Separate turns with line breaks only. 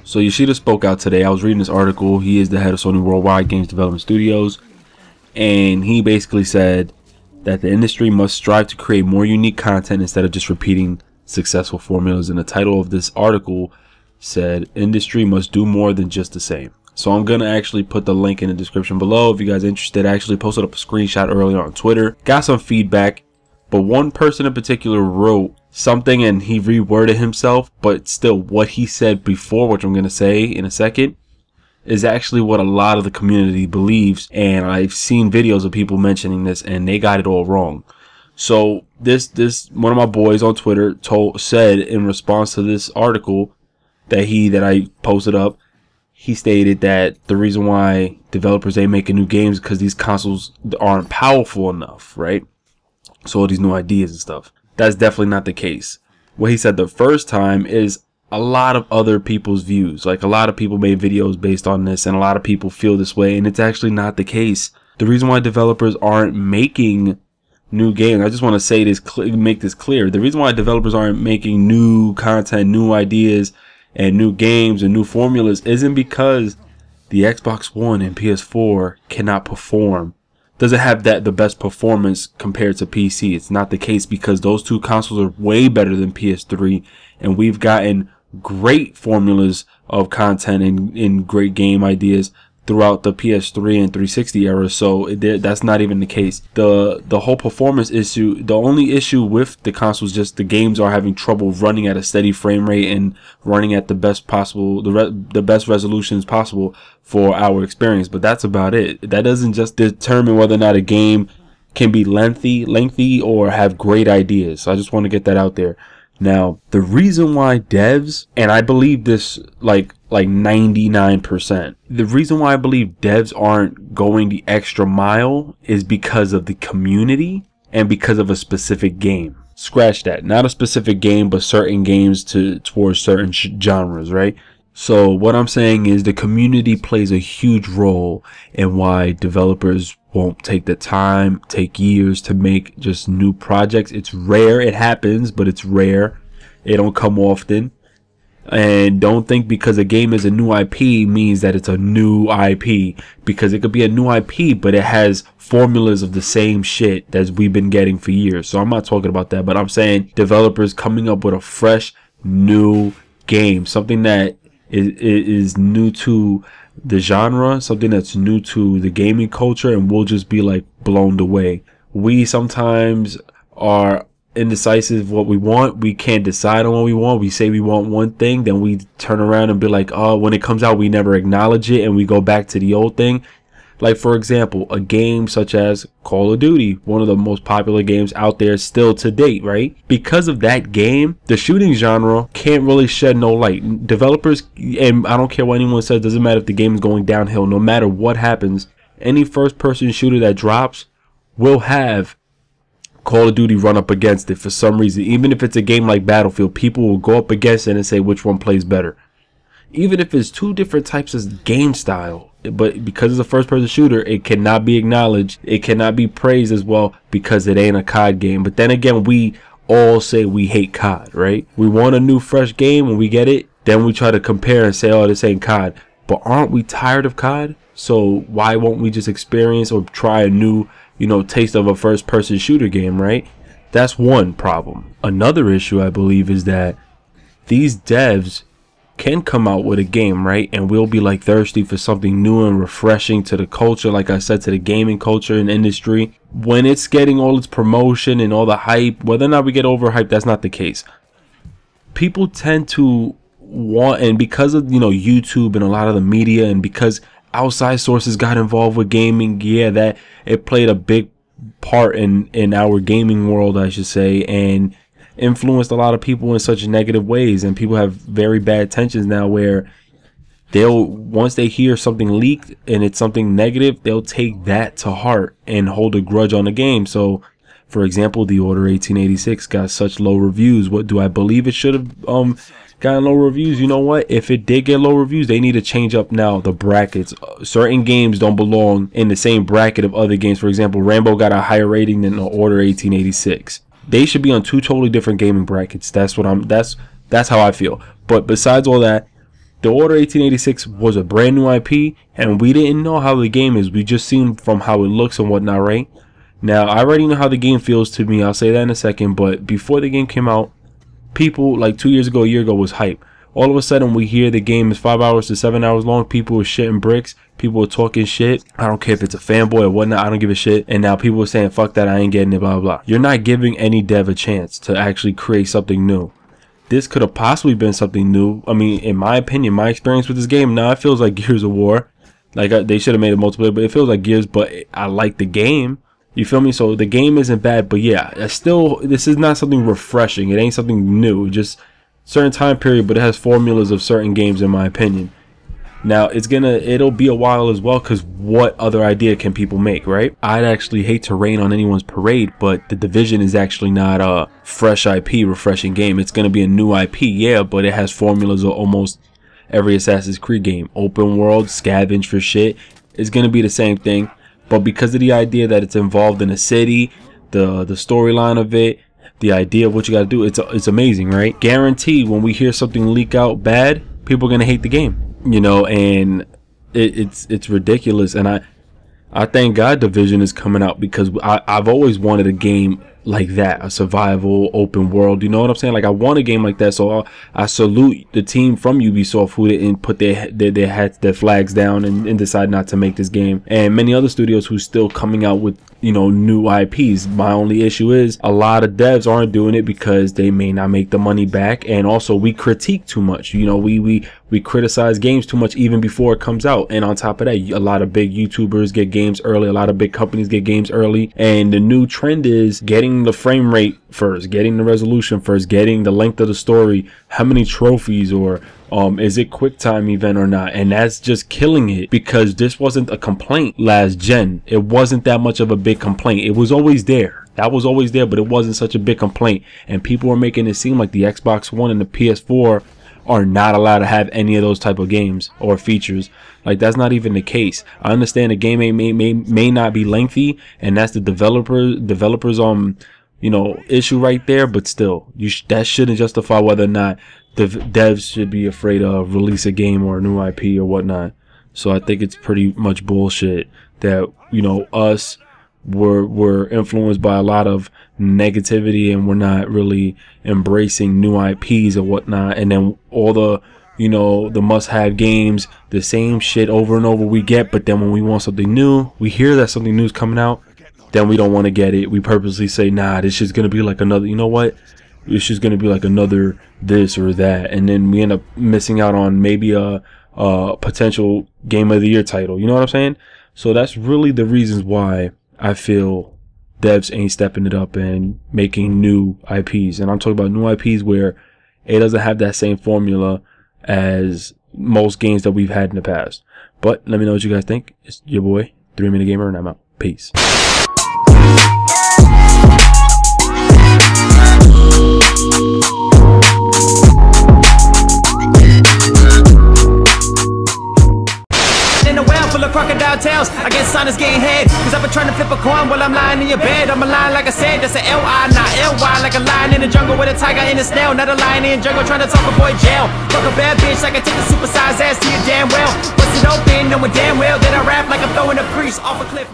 So Yoshida spoke out today. I was reading this article. He is the head of Sony Worldwide Games Development Studios, and he basically said that the industry must strive to create more unique content instead of just repeating successful formulas. And the title of this article said, "Industry must do more than just the same." So I'm gonna actually put the link in the description below if you guys are interested. I actually posted up a screenshot earlier on Twitter, got some feedback, but one person in particular wrote something and he reworded himself, but still what he said before, which I'm gonna say in a second, is actually what a lot of the community believes. And I've seen videos of people mentioning this and they got it all wrong. So this one of my boys on Twitter said in response to this article that I posted up, he stated that the reason why developers ain't making new games because these consoles aren't powerful enough, right? So all these new ideas and stuff. That's definitely not the case. What he said the first time is a lot of other people's views. Like, a lot of people made videos based on this and a lot of people feel this way, and it's actually not the case. The reason why developers aren't making new games, I just want to say this, make this clear. The reason why developers aren't making new content, new ideas, and new games and new formulas isn't because the Xbox One and PS4 cannot perform. Doesn't have the best performance compared to PC. It's not the case, because those two consoles are way better than PS3, and we've gotten great formulas of content and great game ideas throughout the PS3 and 360 era. So that's not even the case. The whole performance issue, the only issue with the consoles, just the games are having trouble running at a steady frame rate and running at the best possible, the best resolutions possible for our experience. But that's about it. That doesn't just determine whether or not a game can be lengthy or have great ideas. So I just want to get that out there. Now, the reason why devs, and I believe this like 99%, the reason why I believe devs aren't going the extra mile is because of the community and because of a specific game. Scratch that. Not a specific game, but certain games towards certain genres, right? So what I'm saying is the community plays a huge role in why developers won't take the time, take years to make just new projects. It's rare. It happens, but it's rare. It don't come often. And don't think because a game is a new IP means that it's a new IP, because it could be a new IP, but it has formulas of the same shit that we've been getting for years. So I'm not talking about that, but I'm saying developers coming up with a fresh new game, something that is new to the genre, something that's new to the gaming culture, and we'll just be like blown away. We sometimes are indecisive what we want. We can't decide on what we want. We say we want one thing, then we turn around and be like, oh, when it comes out we never acknowledge it and we go back to the old thing. Like, for example, a game such as Call of Duty, one of the most popular games out there still to date, right? Because of that game, the shooting genre can't really shed no light. Developers, and I don't care what anyone says, doesn't matter if the game is going downhill, no matter what happens, any first-person shooter that drops will have Call of Duty run up against it for some reason. Even if it's a game like Battlefield, people will go up against it and say which one plays better. Even if it's two different types of game style, but because it's a first-person shooter, it cannot be acknowledged. It cannot be praised as well because it ain't a COD game. But then again, we all say we hate COD, right? We want a new, fresh game. When we get it, then we try to compare and say, oh, this ain't COD. But aren't we tired of COD? So why won't we just experience or try a new, taste of a first-person shooter game, right? That's one problem. Another issue, I believe, is that these devs can come out with a game, right, and we'll be like thirsty for something new and refreshing to the culture, like I said, to the gaming culture and industry. When it's getting all its promotion and all the hype, whether or not we get overhyped, that's not the case. People tend to want, and because of YouTube and a lot of the media, and because outside sources got involved with gaming, yeah, that it played a big part in our gaming world, I should say, and influenced a lot of people in such negative ways. And people have very bad tensions now where once they hear something leaked and it's something negative, they'll take that to heart and hold a grudge on the game. So for example, the Order 1886 got such low reviews. What do I believe it should have gotten low reviews? You know what, if it did get low reviews, they need to change up now the brackets. Certain games don't belong in the same bracket of other games. For example, Rambo got a higher rating than the Order 1886. They should be on two totally different gaming brackets. That's how I feel. But besides all that, The Order 1886 was a brand new IP, and we didn't know how the game is. We just seen from how it looks and whatnot, right? Now, I already know how the game feels to me. I'll say that in a second. But before the game came out, people, like 2 years ago, a year ago, was hype. All of a sudden, we hear the game is 5 hours to 7 hours long. People were shitting bricks. People were talking shit. I don't care if it's a fanboy or whatnot. I don't give a shit. And now people are saying, fuck that, I ain't getting it, blah, blah, blah. You're not giving any dev a chance to actually create something new. This could have possibly been something new. I mean, in my opinion, my experience with this game, now it feels like Gears of War. Like, they should have made it multiplayer, but it feels like Gears, but I like the game. You feel me? So the game isn't bad, but yeah, this is not something refreshing. It ain't something new. Just certain time period, but it has formulas of certain games, in my opinion. Now it'll be a while as well, because what other idea can people make, right? I'd actually hate to rain on anyone's parade, but The Division is actually not a fresh IP, refreshing game. It's gonna be a new IP, yeah, but it has formulas of almost every Assassin's Creed game. Open world, scavenge for shit. It's gonna be the same thing. But because of the idea that it's involved in a city, the storyline of it, the idea of what you gotta do, it's amazing, right? Guarantee when we hear something leak out bad, people are gonna hate the game, you know, and it's ridiculous. And I thank God Division is coming out, because I've always wanted a game like that, a survival open world, you know what I'm saying? Like, I want a game like that. So I salute the team from Ubisoft who didn't put their flags down and decide not to make this game, and many other studios who's still coming out with, you know, new IPs. My only issue is a lot of devs aren't doing it because they may not make the money back, and also we critique too much. You know, we criticize games too much even before it comes out, and on top of that, a lot of big YouTubers get games early, a lot of big companies get games early, and the new trend is getting the frame rate first, getting the resolution first, getting the length of the story, how many trophies, or is it quick time event or not? And that's just killing it, because this wasn't a complaint last gen. It wasn't that much of a big complaint. It was always there. That was always there, but it wasn't such a big complaint. And people were making it seem like the Xbox One and the PS4 are not allowed to have any of those type of games or features. Like, that's not even the case. I understand the game may not be lengthy, and that's the developers you know, issue right there, but still, that shouldn't justify whether or not the devs should be afraid to release a game or a new IP or whatnot. So I think it's pretty much bullshit that, you know, us we're influenced by a lot of negativity, and we're not really embracing new IPs or whatnot. And then all the, you know, the must-have games, the same shit over and over we get, but then when we want something new, we hear that something new is coming out, then we don't want to get it. We purposely say, nah, this is gonna be like another, you know what, it's just gonna be like another this or that, and then we end up missing out on maybe a potential game of the year title. You know what I'm saying? So that's really the reasons why I feel devs ain't stepping it up and making new IPs. And I'm talking about new IPs where it doesn't have that same formula as most games that we've had in the past. But let me know what you guys think. It's your boy 3 Minute Gamer, and I'm out. Peace.
Crocodile tails, I guess Sonic's getting head, cause I've been trying to flip a coin while I'm lying in your bed. I'm a lion, like I said, that's an L-I, not L-Y. Like a lion in the jungle with a tiger in a snail, not a lion in the jungle trying to talk a boy jail. Fuck a bad bitch like I take a supersized ass to you damn well. Bust it open, knowing damn well that I rap like I'm throwing a priest off a cliff.